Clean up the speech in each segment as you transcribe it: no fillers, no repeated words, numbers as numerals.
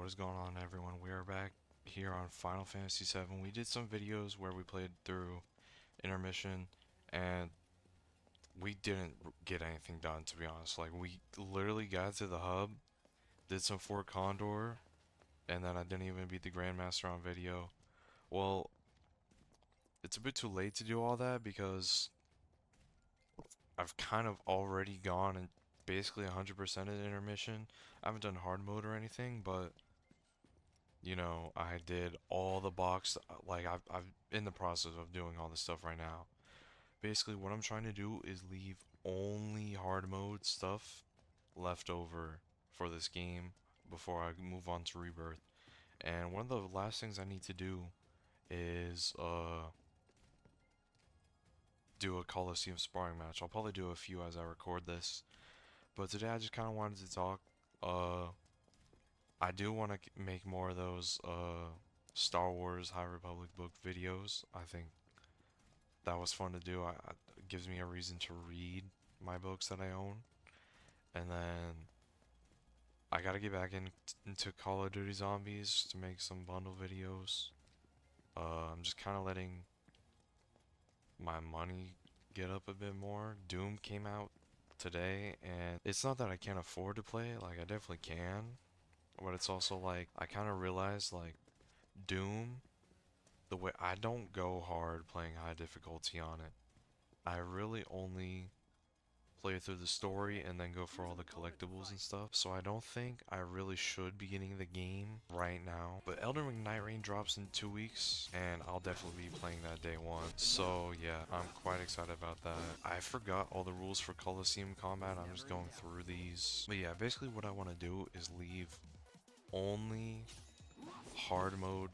What is going on, everyone? We are back here on Final Fantasy VII. We did some videos where we played through intermission, and we didn't get anything done, to be honest. Like, we literally got to the hub, did some Fort Condor, and then I didn't even beat the Grandmaster on video. Well, it's a bit too late to do all that because I've kind of already gone and basically 100% of intermission. I haven't done hard mode or anything, but I did all the box, like I've in the process of doing all this stuff right now. Basically, what I'm trying to do is leave only hard mode stuff left over for this game before I move on to Rebirth. And one of the last things I need to do is do a Coliseum sparring match. I'll probably do a few as I record this, but today I just kind of wanted to talk. I do want to make more of those Star Wars High Republic book videos. I think that was fun to do. It gives me a reason to read my books that I own. And then I gotta get back into Call of Duty Zombies to make some bundle videos. I'm just kind of letting my money get up a bit more. Doom came out today, and it's not that I can't afford to play it. Like, I definitely can. But it's also like, I kind of realized, like, Doom, the way I don't go hard playing high difficulty on it. I really only play through the story and then go for all the collectibles and stuff. So I don't think I really should be getting the game right now. But Elden Ring Night Rain drops in 2 weeks, and I'll definitely be playing that day one. So yeah, I'm quite excited about that. I forgot all the rules for Coliseum combat. I'm just going through these. But yeah, basically what I want to do is leave only hard mode,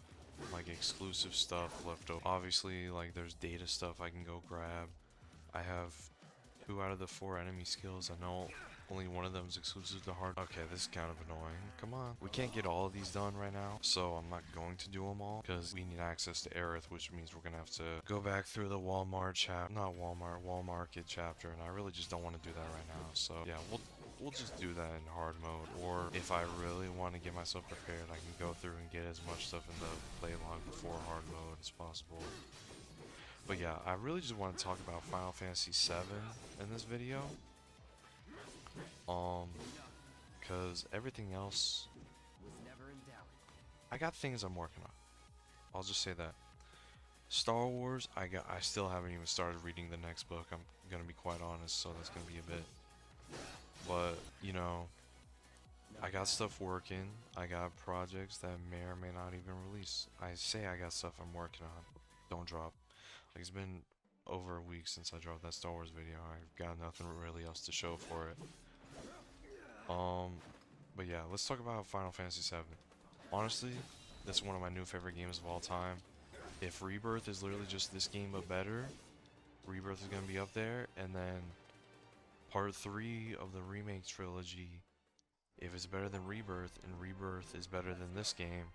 like, exclusive stuff left over. Obviously, like, there's data stuff I can go grab. I have 2 out of the 4 enemy skills. I know only one of them is exclusive to hard. Okay, this is kind of annoying. Come on. We can't get all of these done right now, so I'm not going to do them all because we need access to Aerith, which means we're gonna have to go back through the Walmart chapter, not Walmart, Walmarket chapter, and I really just don't want to do that right now. So yeah, we'll just do that in hard mode, or if I really want to get myself prepared, I can go through and get as much stuff in the play log before hard mode as possible. But yeah, I really just want to talk about Final Fantasy VII in this video. Because everything else, I got things I'm working on. I'll just say that. Star Wars, I still haven't even started reading the next book. I'm gonna be quite honest, so that's gonna be a bit. But I got stuff working. I got projects that may or may not even release. I say I got stuff I'm working on. Don't drop. Like, it's been over a week since I dropped that Star Wars video. I've got nothing really else to show for it. But yeah, let's talk about Final Fantasy VII. Honestly, this is one of my new favorite games of all time. If Rebirth is literally just this game but better, Rebirth is gonna be up there, and then Part 3 of the remake trilogy, if it's better than Rebirth, and Rebirth is better than this game,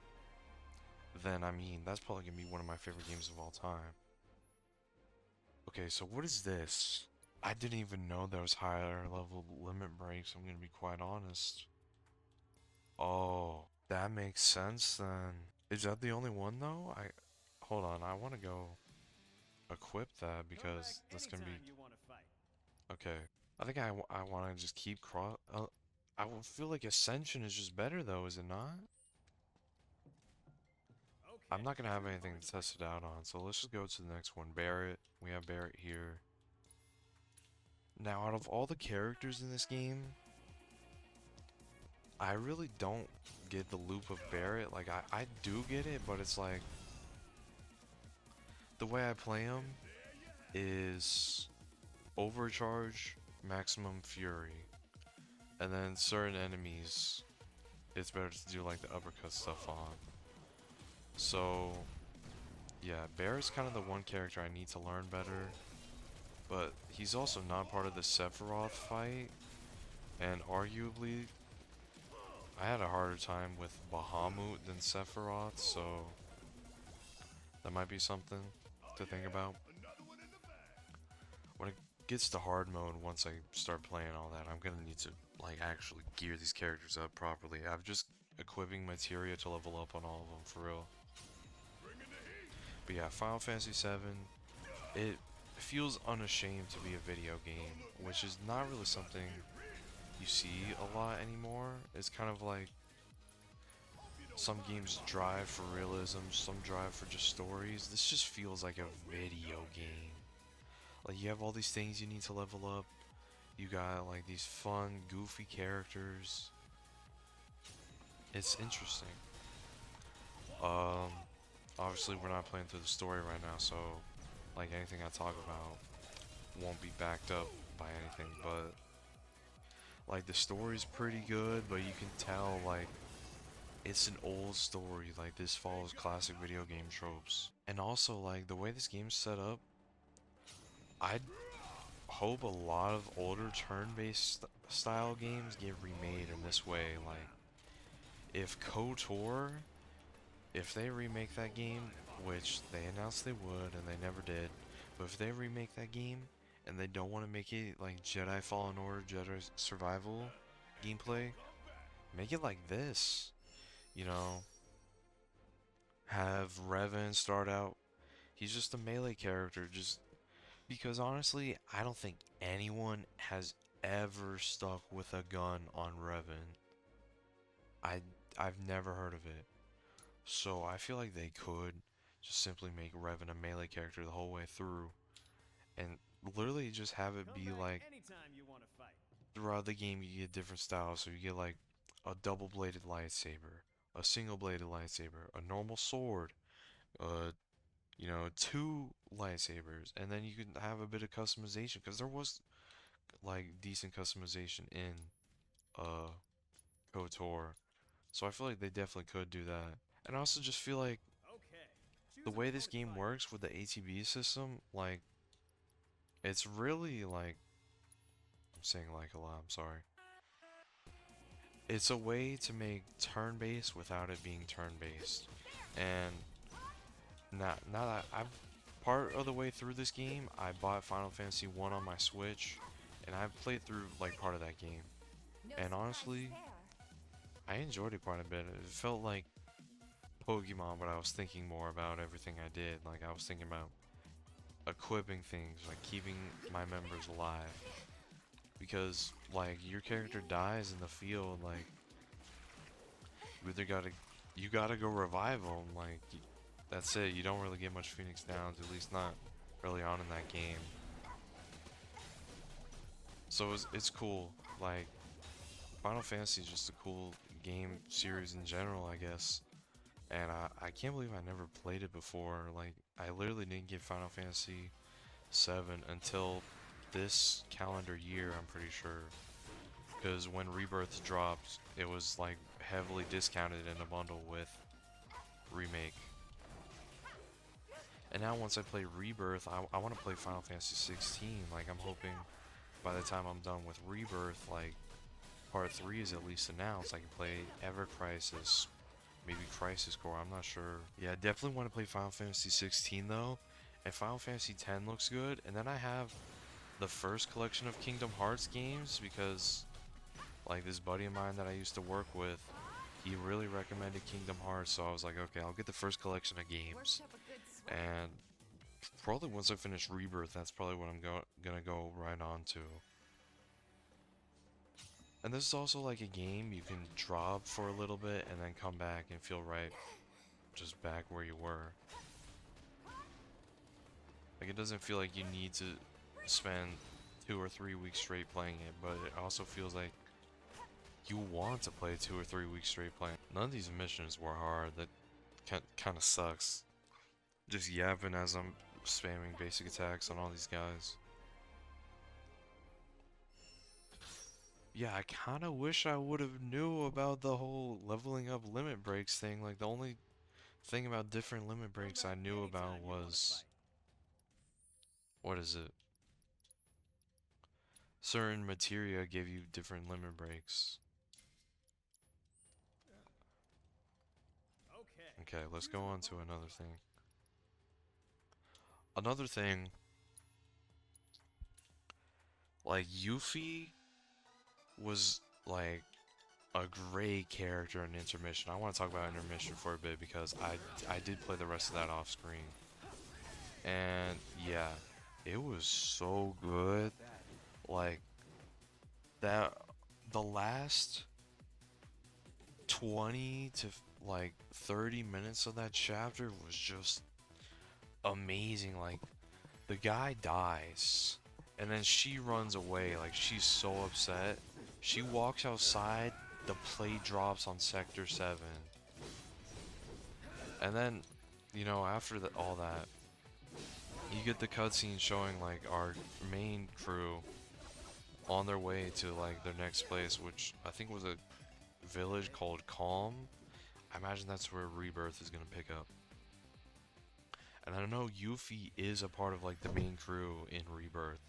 then I mean, that's probably gonna be one of my favorite games of all time. Okay, so what is this? I didn't even know there was higher level limit breaks, I'm gonna be quite honest. Oh, that makes sense then. Is that the only one though? Hold on, I wanna go equip that because that's gonna be... Okay, I think I wanna just keep I would feel like Ascension is just better though, is it not? I'm not gonna have anything to test it out on, so let's just go to the next one. Barret. We have Barret here. Now, out of all the characters in this game, I really don't get the loop of Barret. Like, I do get it, but it's like, the way I play him is Overcharge, Maximum Fury, and then certain enemies, it's better to do like the uppercut stuff on. So yeah, Barret's kind of the one character I need to learn better, but he's also not part of the Sephiroth fight, and arguably I had a harder time with Bahamut than Sephiroth, so that might be something to think about. When it gets to hard mode, once I start playing all that, I'm gonna need to, like, actually gear these characters up properly. I've just equipping materia to level up on all of them for real. But yeah, Final Fantasy VII, it feels unashamed to be a video game, which is not really something you see a lot anymore. It's kind of like some games drive for realism, some drive for just stories. This just feels like a video game. Like you have all these things you need to level up. You got like these fun, goofy characters. It's interesting. Um, Obviously we're not playing through the story right now, so like anything I talk about won't be backed up by anything, but like the story's pretty good, but you can tell like it's an old story. Like this follows classic video game tropes. And also like the way this game's set up, I hope a lot of older turn-based style games get remade in this way. Like if KOTOR, if they remake that game, which they announced they would and they never did, but if they remake that game and they don't want to make it like Jedi Fallen Order, Jedi Survival gameplay, make it like this. You know, have Revan start out. He's just a melee character, just because honestly, I don't think anyone has ever stuck with a gun on Revan. I I've never heard of it. So I feel like they could just simply make Revan a melee character the whole way through and literally just have it be like throughout the game you get different styles. So you get like a double-bladed lightsaber, a single-bladed lightsaber, a normal sword, you know, two lightsabers, and then you can have a bit of customization because there was like decent customization in uh KOTOR. So I feel like they definitely could do that. And I also just feel like the way this game works with the ATB system, like it's really like I'm saying like a lot, I'm sorry. It's a way to make turn-based without it being turn-based. And now that I'm part of the way through this game, I bought Final Fantasy 1 on my Switch, and I've played through like part of that game. And honestly, I enjoyed it quite a bit. It felt like Pokemon, but I was thinking more about everything I did. Like I was thinking about equipping things, like keeping my members alive. Because like your character dies in the field, like you gotta go revive them. Like that's it. You don't really get much Phoenix Downs, at least not early on in that game. So it's cool. Like Final Fantasy is just a cool game series in general, I guess. And I can't believe I never played it before. Like I literally didn't get Final Fantasy 7 until this calendar year, I'm pretty sure. Because when Rebirth dropped, it was like heavily discounted in a bundle with Remake. And now once I play Rebirth, I want to play Final Fantasy 16. Like I'm hoping by the time I'm done with Rebirth, like Part 3 is at least announced. I can play Ever Crisis, maybe Crisis Core, I'm not sure. Yeah, I definitely want to play Final Fantasy 16 though. And Final Fantasy 10 looks good. And then I have the first collection of Kingdom Hearts games because like this buddy of mine that I used to work with, he really recommended Kingdom Hearts, so I was like, okay, I'll get the first collection of games. And probably once I finish Rebirth, that's probably what I'm gonna go right on to. And this is also like a game you can drop for a little bit and then come back and feel right, just back where you were. Like it doesn't feel like you need to spend 2 or 3 weeks straight playing it, but it also feels like you want to play 2 or 3 weeks straight playing. None of these missions were hard. That kind of sucks. Just yapping as I'm spamming basic attacks on all these guys. Yeah, I kind of wish I would have knew about the whole leveling up limit breaks thing. Like the only thing about different limit breaks I knew about was what is it? Certain materia gave you different limit breaks. Okay, let's go on to another thing. Another thing, like Yuffie was like a great character in intermission. I want to talk about intermission for a bit because I did play the rest of that off screen. And yeah, it was so good. Like that the last 20 to like 30 minutes of that chapter was just amazing. Like the guy dies and then she runs away. Like she's so upset. She walks outside, the plate drops on sector 7. And then, after all that, you get the cutscene showing like our main crew on their way to like their next place, which I think was a village called Calm. I imagine that's where Rebirth is gonna pick up. And I know Yuffie is a part of like the main crew in Rebirth,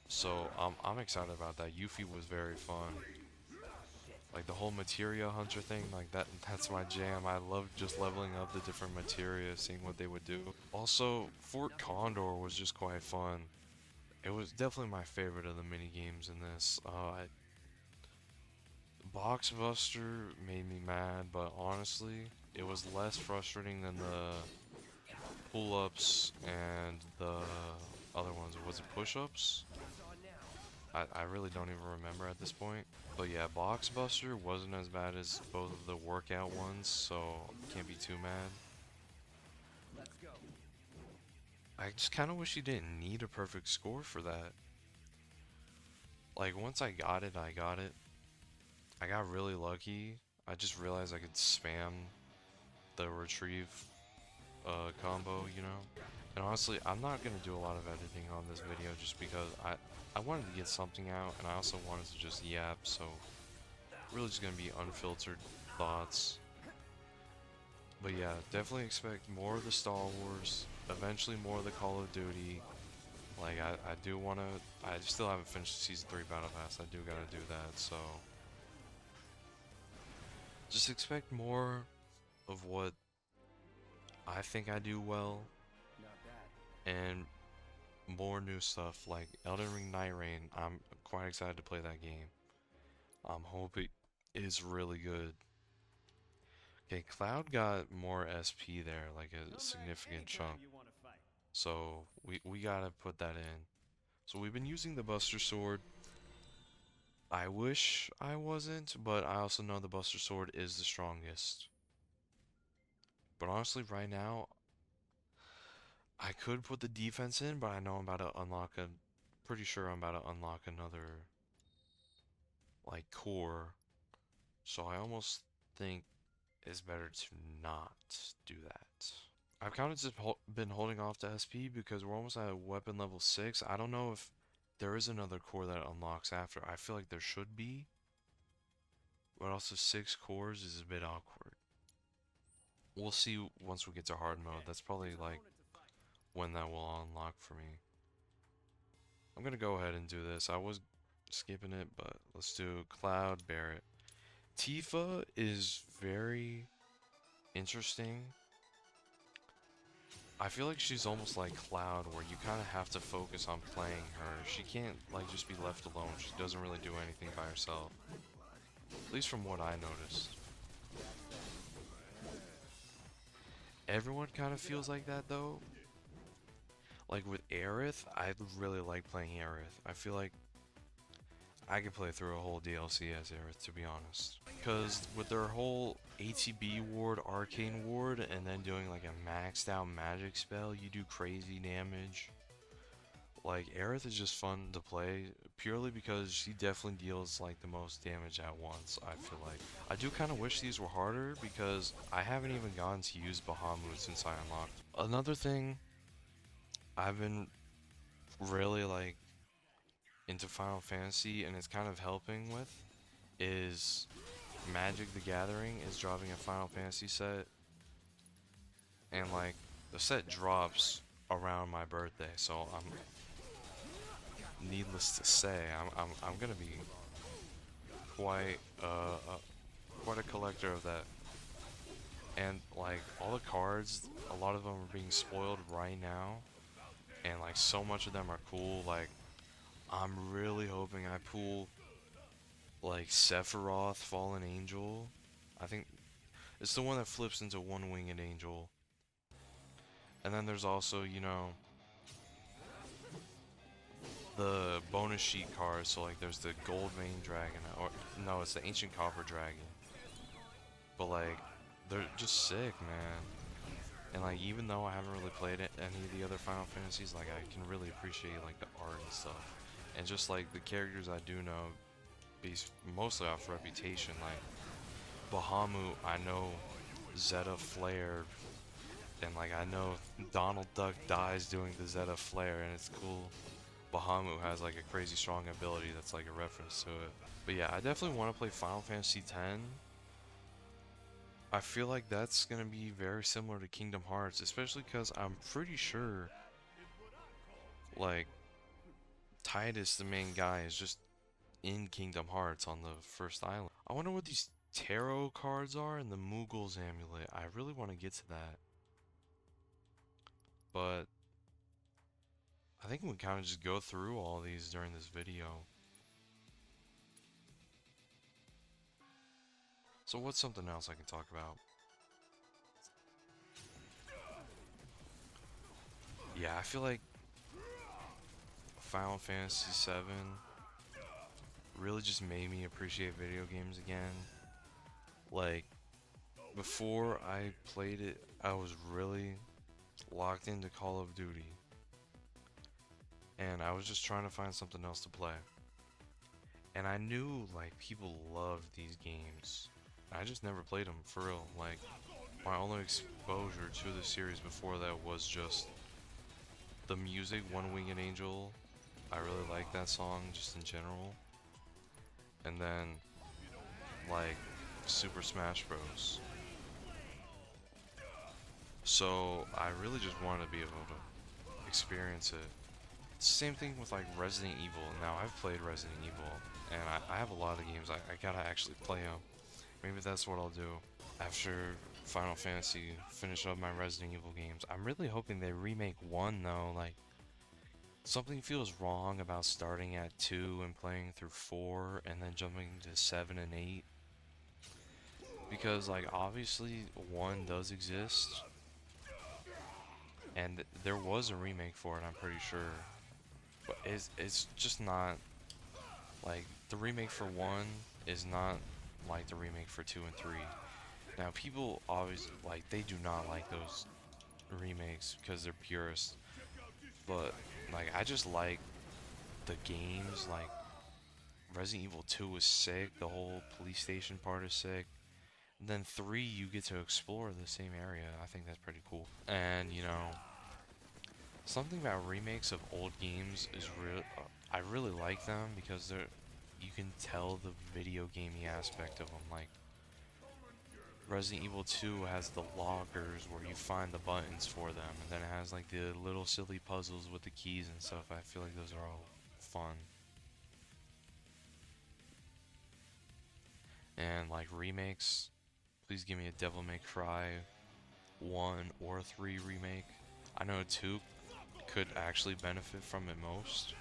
so I'm excited about that. Yuffie was very fun. Like the whole materia hunter thing, like that's my jam. I love just leveling up the different materia, seeing what they would do. Also, Fort Condor was just quite fun. It was definitely my favorite of the mini games in this. Boxbuster made me mad, but honestly, it was less frustrating than the pull-ups and the other ones. Was it push-ups? I really don't even remember at this point. But yeah, Boxbuster wasn't as bad as both of the workout ones, so can't be too mad. I just kind of wish you didn't need a perfect score for that. Like, once I got it, I got it. I got really lucky. I just realized I could spam the retrieve combo. And honestly, I'm not going to do a lot of editing on this video just because I wanted to get something out, and I also wanted to just yap, so really just going to be unfiltered thoughts. But yeah, definitely expect more of the Star Wars, eventually more of the Call of Duty. Like, I do want to, I still haven't finished the Season 3 Battle Pass, I do gotta do that, so just expect more of what I think I do well, and more new stuff like Elden Ring Night Rain. I'm quite excited to play that game. I'm hoping it's really good. Okay, Cloud got more SP there, like a significant chunk. So we gotta put that in. So we've been using the Buster Sword. I wish I wasn't, but I also know the Buster Sword is the strongest. But honestly, right now, I could put the defense in, but I know I'm about to unlock a... Pretty sure I'm about to unlock another, like, core. So I almost think it's better to not do that. I've kind of just been holding off to SP because we're almost at weapon level 6. I don't know if there is another core that unlocks after. I feel like there should be. But also 6 cores is a bit awkward. We'll see once we get to hard mode. That's probably like when that will unlock for me. I'm gonna go ahead and do this. I was skipping it, but let's do Cloud Barret. Tifa is very interesting. I feel like she's almost like Cloud, where you kind of have to focus on playing her. She can't like just be left alone. She doesn't really do anything by herself. At least from what I noticed. Everyone kind of feels like that though. Like with Aerith, I really like playing Aerith. I feel like I could play through a whole DLC as Aerith, to be honest. Because with their whole ATB ward, Arcane ward, and then doing like a maxed out magic spell, you do crazy damage. Like, Aerith is just fun to play, purely because she definitely deals like the most damage at once, I feel like. I do kind of wish these were harder, because I haven't even gotten to use Bahamut since I unlocked. Another thing I've been really like into Final Fantasy, and it's kind of helping with, is Magic the Gathering is dropping a Final Fantasy set, and like the set drops around my birthday, so needless to say, I'm gonna be quite quite a collector of that. And like all the cards, a lot of them are being spoiled right now, and like so much of them are cool. Like, I'm really hoping I pull like Sephiroth, Fallen Angel. I think it's the one that flips into one-winged angel. And then there's also, you know, the bonus sheet cards. So like, there's the Gold Vein Dragon, or no, it's the Ancient Copper Dragon. But like, they're just sick, man. And like, even though I haven't really played any of the other Final Fantasies, like I can really appreciate like the art and stuff, and just like the characters I do know, based mostly off reputation. Like Bahamut, I know Zeta flared, and like I know Donald Duck dies doing the Zeta flare, and it's cool. Bahamut has like a crazy strong ability that's like a reference to it. But yeah, I definitely want to play Final Fantasy X. I feel like that's gonna be very similar to Kingdom Hearts, especially because I'm pretty sure, like, Titus, the main guy, is just in Kingdom Hearts on the first island. I wonder what these tarot cards are and the Moogle's amulet. I really want to get to that, but I think we kind of just go through all these during this video. So what's something else I can talk about? Yeah, I feel like Final Fantasy VII really just made me appreciate video games again. Like, before I played it, I was really locked into Call of Duty, and I was just trying to find something else to play. And I knew, like, people loved these games. I just never played them, for real. Like, my only exposure to the series before that was just the music, One Winged Angel. I really like that song, just in general. And then, like, Super Smash Bros. So I really just wanted to be able to experience it. It's the same thing with like Resident Evil. Now I've played Resident Evil, and I have a lot of games I gotta actually play them. Maybe that's what I'll do after Final Fantasy, finish up my Resident Evil games. I'm really hoping they remake 1 though. Like, something feels wrong about starting at 2 and playing through 4 and then jumping to 7 and 8. Because like, obviously 1 does exist, and there was a remake for it, I'm pretty sure. But it's just not like the remake for 1 is not like the remake for 2 and 3. Now people always like, they do not like those remakes because they're purists. But like, I just like the games. Like, Resident Evil 2 was sick, the whole police station part is sick. Then 3, you get to explore the same area. I think that's pretty cool. And you know, something about remakes of old games is real. I really like them because they're, you can tell the video gamey aspect of them. Like, Resident Evil 2 has the lockers where you find the buttons for them, and then it has like the little silly puzzles with the keys and stuff. I feel like those are all fun. And like remakes, please give me a Devil May Cry 1 or 3 remake. I know 2 could actually benefit from it most,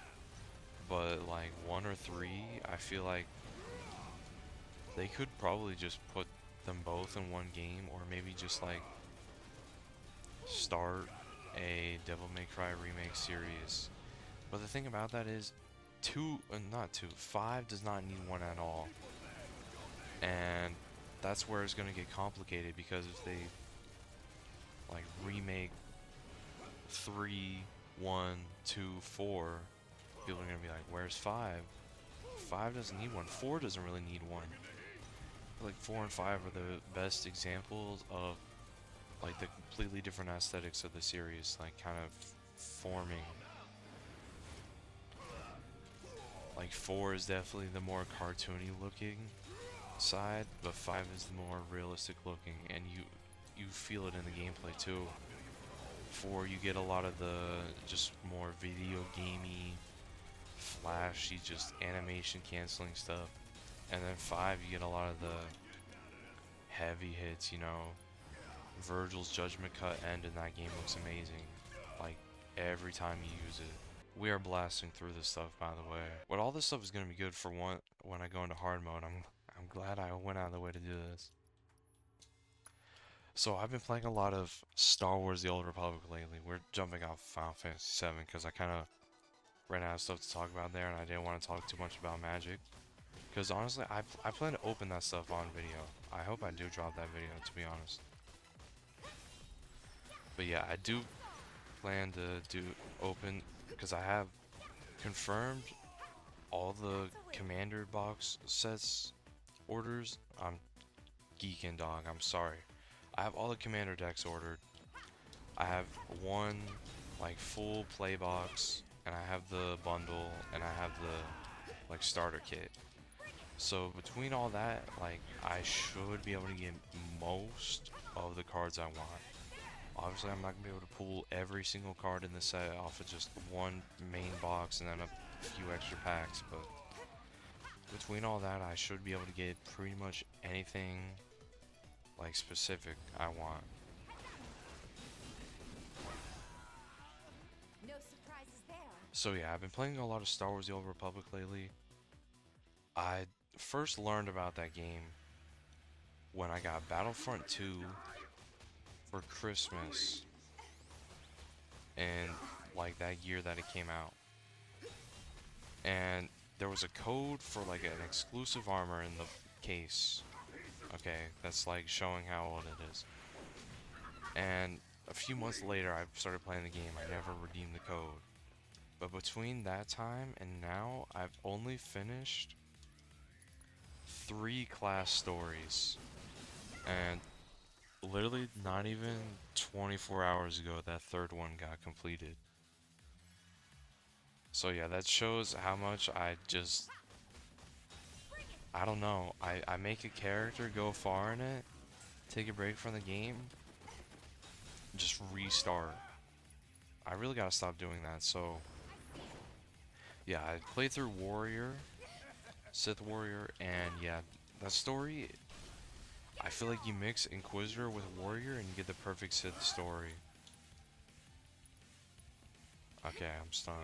but like 1 or 3, I feel like they could probably just put them both in one game, or maybe just like start a Devil May Cry remake series. But the thing about that is, 5 does not need 1 at all, and that's where it's gonna get complicated, because if they like remake 3, 1, 2, 4, people are gonna be like, where's 5? 5 doesn't need 1. 4 doesn't really need 1. Like 4 and 5 are the best examples of like the completely different aesthetics of the series, like kind of forming. Like 4 is definitely the more cartoony looking side, but 5 is the more realistic looking, and you feel it in the gameplay too. 4, you get a lot of the just more video gamey, flashy, just animation canceling stuff. And then 5, you get a lot of the heavy hits, you know. Virgil's Judgment Cut end in that game looks amazing, like, every time you use it. We are blasting through this stuff, by the way. But all this stuff is gonna be good for one when I go into hard mode. I'm glad I went out of the way to do this. So I've been playing a lot of Star Wars: The Old Republic lately. We're jumping off Final Fantasy VII because I kind of ran out of stuff to talk about there, and I didn't want to talk too much about Magic. Because honestly, I plan to open that stuff on video. I hope I do drop that video, to be honest. But yeah, I do plan to do open because I have confirmed all the commander box sets orders. I'm geeking, dog. I'm sorry. I have all the commander decks ordered. I have one like full play box, and I have the bundle, and I have the like starter kit. So between all that, like I should be able to get most of the cards I want. Obviously, I'm not gonna be able to pull every single card in the set off of just one main box and then a few extra packs, but between all that, I should be able to get pretty much anything like specific I want. No surprises there. So yeah, I've been playing a lot of Star Wars: The Old Republic lately. I first learned about that game when I got Battlefront 2 for Christmas, and like that year that it came out. And there was a code for like an exclusive armor in the case. Okay, that's like showing how old it is. And a few months later, I started playing the game. I never redeemed the code. But between that time and now, I've only finished 3 class stories. And literally not even 24 hours ago, that third one got completed. So yeah, that shows how much I don't know. I make a character go far in it, take a break from the game, just restart. I really gotta stop doing that. So yeah, I played through Warrior, Sith Warrior, and yeah, that story, I feel like you mix Inquisitor with Warrior and you get the perfect Sith story. Okay, I'm stunned.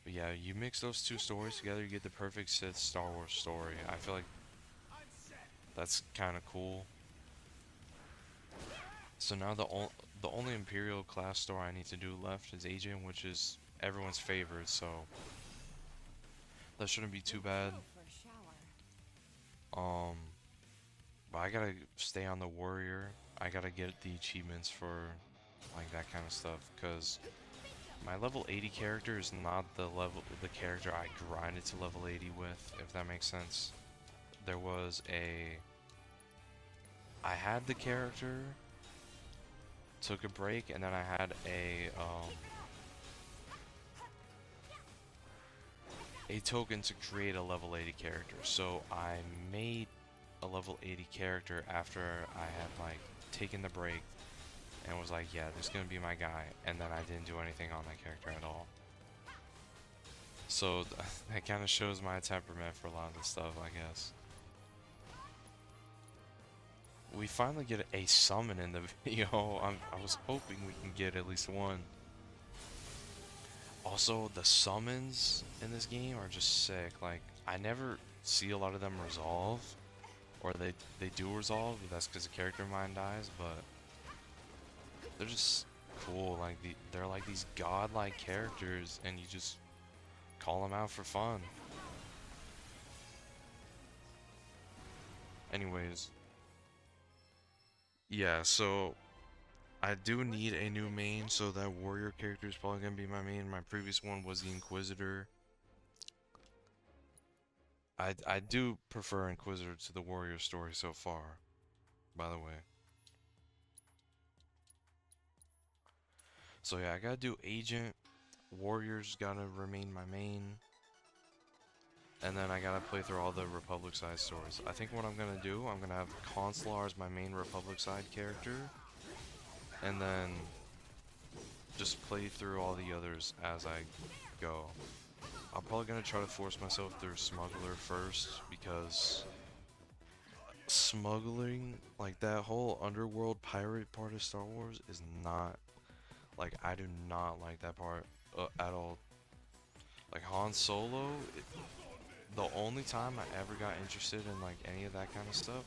But yeah, you mix those two stories together, you get the perfect Sith Star Wars story. I feel like that's kind of cool. So now the only Imperial class story I need to do left is Agent, which is everyone's favorite, so that shouldn't be too bad. But I gotta stay on the Warrior. I gotta get the achievements for like that kind of stuff, because my level 80 character is not the character I grinded to level 80 with, if that makes sense. There was I had the character, took a break, and then I had a token to create a level 80 character. So I made a level 80 character after I had like taken the break and was like, yeah, this is gonna be my guy, and then I didn't do anything on that character at all. So that kind of shows my temperament for a lot of this stuff, I guess. We finally get a summon in the video. I was hoping we can get at least one. Also, the summons in this game are just sick. Like, I never see a lot of them resolve, or they do resolve, but that's because a character of mine dies, but they're just cool. Like, they're like these godlike characters, and you just call them out for fun. Anyways, yeah, so I do need a new main, so that warrior character is probably gonna be my main. My previous one was the Inquisitor. I do prefer Inquisitor to the warrior story so far, by the way. So yeah, I gotta do Agent. Warrior's gotta remain my main. And then I gotta play through all the Republic side stories. I think what I'm gonna do, I'm gonna have Consular as my main Republic side character. And then just play through all the others as I go. I'm probably gonna try to force myself through Smuggler first, because smuggling, like that whole underworld pirate part of Star Wars is not, like, I do not like that part at all. Like Han Solo, the only time I ever got interested in like any of that kind of stuff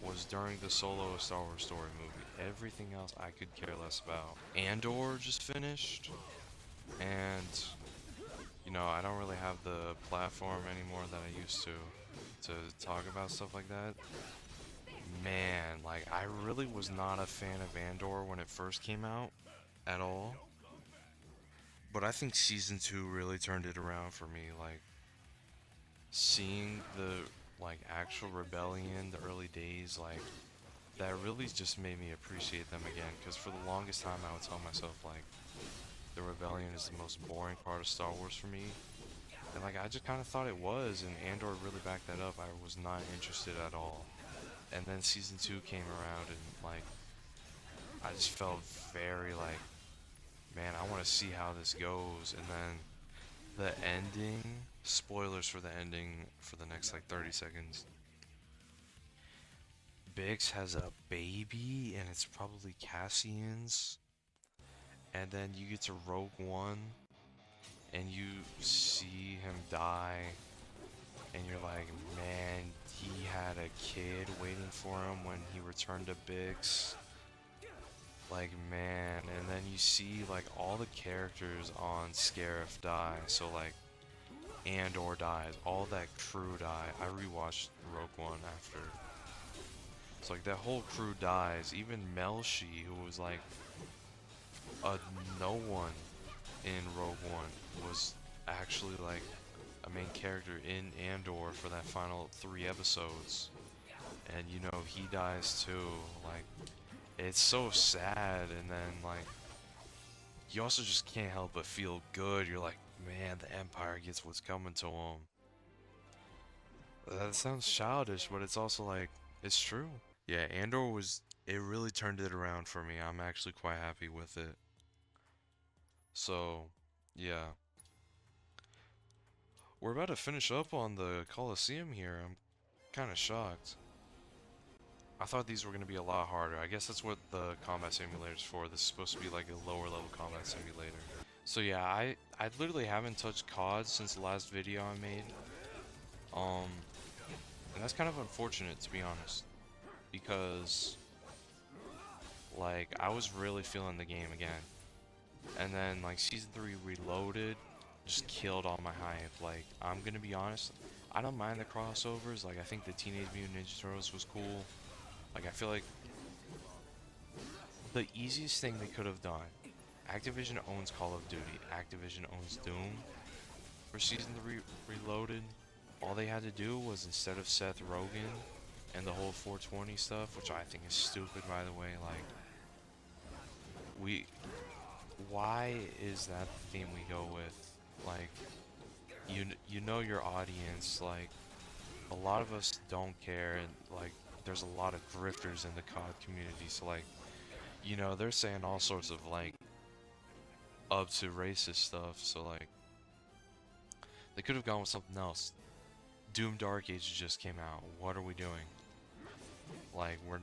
was during the Solo A Star Wars Story movie. Everything else I could care less about. Andor just finished, and I don't really have the platform anymore that I used to talk about stuff like that. Man, like I really was not a fan of Andor when it first came out at all. But I think season 2 really turned it around for me. Like seeing the like actual rebellion, the early days, like that really just made me appreciate them again. Because for the longest time, I would tell myself like the rebellion is the most boring part of Star Wars for me, and like I just kind of thought it was, and Andor really backed that up. I was not interested at all. And then season 2 came around, and like I just felt very like, man, I want to see how this goes. And then the ending, spoilers for the ending for the next like 30 seconds. Bix has a baby, and it's probably Cassian's. And then you get to Rogue One, and you see him die, and you're like, man, he had a kid waiting for him when he returned to Bix. Like, man, and then you see like all the characters on Scarif die. So like Andor dies, all that crew die. I rewatched Rogue One after. So like that whole crew dies. Even Melshi, who was like a no one in Rogue One, was actually like a main character in Andor for that final 3 episodes. And he dies too. Like it's so sad, and then like you also just can't help but feel good. You're like, man, the Empire gets what's coming to them. That sounds childish, but it's also like, it's true. Yeah, it really turned it around for me. I'm actually quite happy with it. So, yeah. We're about to finish up on the Coliseum here. I'm kind of shocked. I thought these were going to be a lot harder. I guess that's what the combat simulator's for. This is supposed to be like a lower level combat simulator. So yeah, I literally haven't touched COD since the last video I made. Um, and that's kind of unfortunate, to be honest, because like I was really feeling the game again, and then like season 3 Reloaded just killed all my hype. Like I'm gonna be honest, I don't mind the crossovers. Like I think the Teenage Mutant Ninja Turtles was cool. Like I feel like the easiest thing they could have done. Activision owns Call of Duty. Activision owns Doom. For season 3 Reloaded, all they had to do was, instead of Seth Rogen and the whole 420 stuff, which I think is stupid by the way, like why is that the theme we go with? Like you know your audience, like a lot of us don't care, and like there's a lot of grifters in the COD community, so like they're saying all sorts of like up to racist stuff, so like they could have gone with something else. Doom Dark Age just came out. What are we doing? Like we're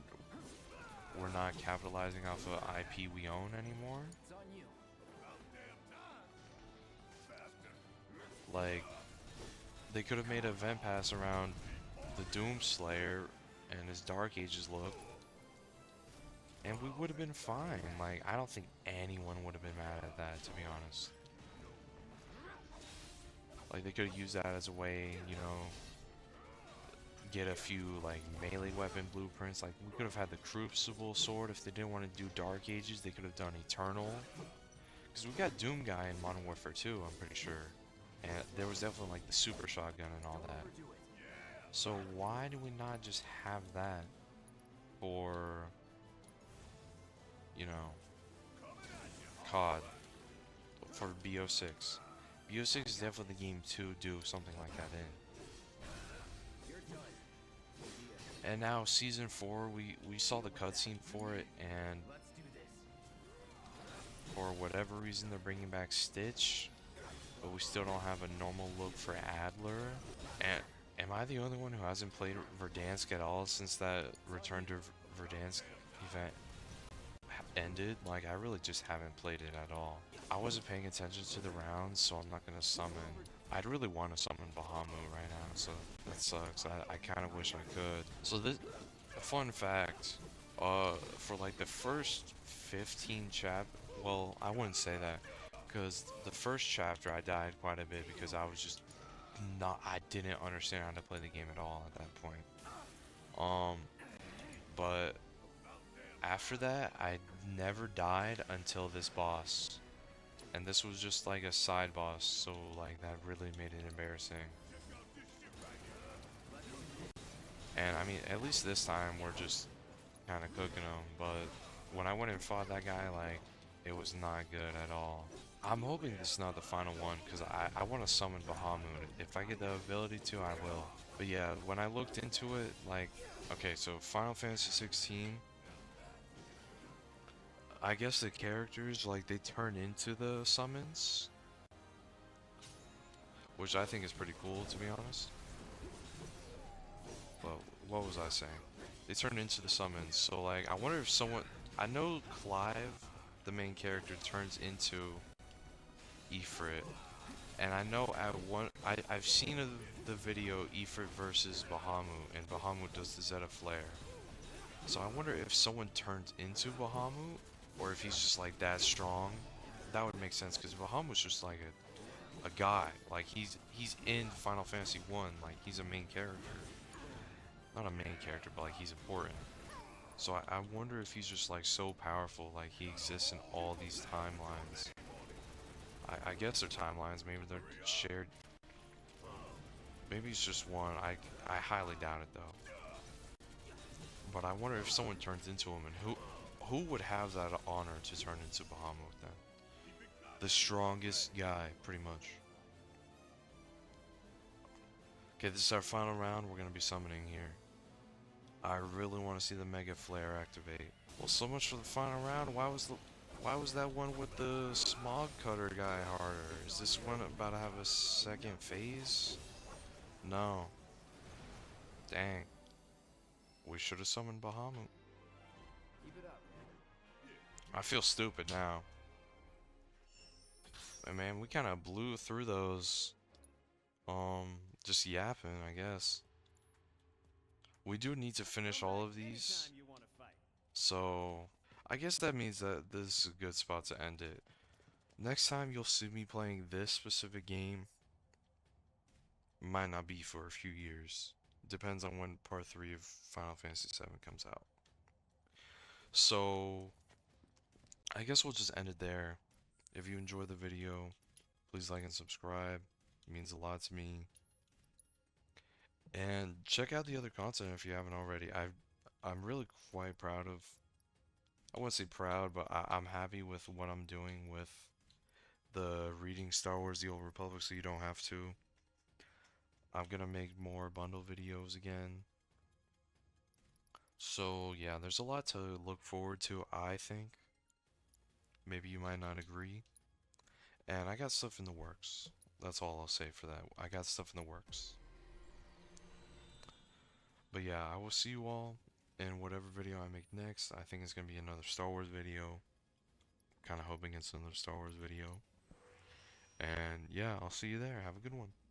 not capitalizing off of IP we own anymore. Like they could have made an event pass around the Doom Slayer and his Dark Ages look, and we would have been fine. Like I don't think anyone would have been mad at that, to be honest. Like they could have used that as a way, get a few like melee weapon blueprints. Like we could have had the Crucible sword. If they didn't want to do Dark Ages, they could have done Eternal. Because we got Doom Guy in Modern Warfare 2, I'm pretty sure. And there was definitely like the super shotgun and all that. So why do we not just have that for, COD, for BO6? BO6 is definitely the game to do something like that in. And now season 4, we saw the cutscene for it, and for whatever reason they're bringing back Stitch, but we still don't have a normal look for Adler. And am I the only one who hasn't played Verdansk at all since that Return to Verdansk event ended? Like I really just haven't played it at all. I wasn't paying attention to the rounds, so I'm not gonna summon I'd really want to summon Bahamut right now, so that sucks. I kind of wish I could. So this, a fun fact, for like the first 15 well, I wouldn't say that, because the first chapter I died quite a bit because I was just I didn't understand how to play the game at all at that point. Um, but after that, I never died until this boss. And this was just like a side boss, so like that really made it embarrassing. And I mean, at least this time we're just kind of cooking them, but when I went and fought that guy, like, it was not good at all. I'm hoping this is not the final one, because I want to summon Bahamut. If I get the ability to, I will. But yeah, when I looked into it, like, okay, so Final Fantasy 16, I guess the characters, like, they turn into the summons, which I think is pretty cool, to be honest. But what was I saying? They turn into the summons, so, like, I wonder if someone... I know Clive, the main character, turns into Ifrit, and I know at one... I've seen the video Ifrit versus Bahamut, and Bahamut does the Zeta Flare. So I wonder if someone turns into Bahamut, or if he's just like that strong. That would make sense because Bahamut's just like a guy. Like he's in Final Fantasy 1, like he's a main character. Not a main character, but like he's important. So I wonder if he's just like so powerful, like he exists in all these timelines. I guess they're timelines, maybe they're shared. Maybe it's just one. I highly doubt it though. But I wonder if someone turns into him, and who would have that honor to turn into Bahamut then? The strongest guy, pretty much. Okay, this is our final round. We're gonna be summoning here. I really want to see the Mega Flare activate. Well, so much for the final round. Why was that one with the Smog Cutter guy harder? Is this one about to have a second phase? No. Dang. We should have summoned Bahamut. I feel stupid now. And man, we kind of blew through those. Just yapping, I guess. We do need to finish all of these. So, I guess that means that this is a good spot to end it. Next time you'll see me playing this specific game. Might not be for a few years. Depends on when part 3 of Final Fantasy 7 comes out. So, I guess we'll just end it there. If you enjoyed the video, please like and subscribe. It means a lot to me. And check out the other content if you haven't already. I'm really quite proud of... I wouldn't say proud, but I'm happy with what I'm doing with the reading Star Wars The Old Republic so you don't have to. I'm gonna make more bundle videos again. So yeah, there's a lot to look forward to, I think. Maybe you might not agree. And I got stuff in the works. That's all I'll say for that. I got stuff in the works. But yeah, I will see you all in whatever video I make next. I think it's gonna be another Star Wars video. Kind of hoping it's another Star Wars video. And yeah, I'll see you there. Have a good one.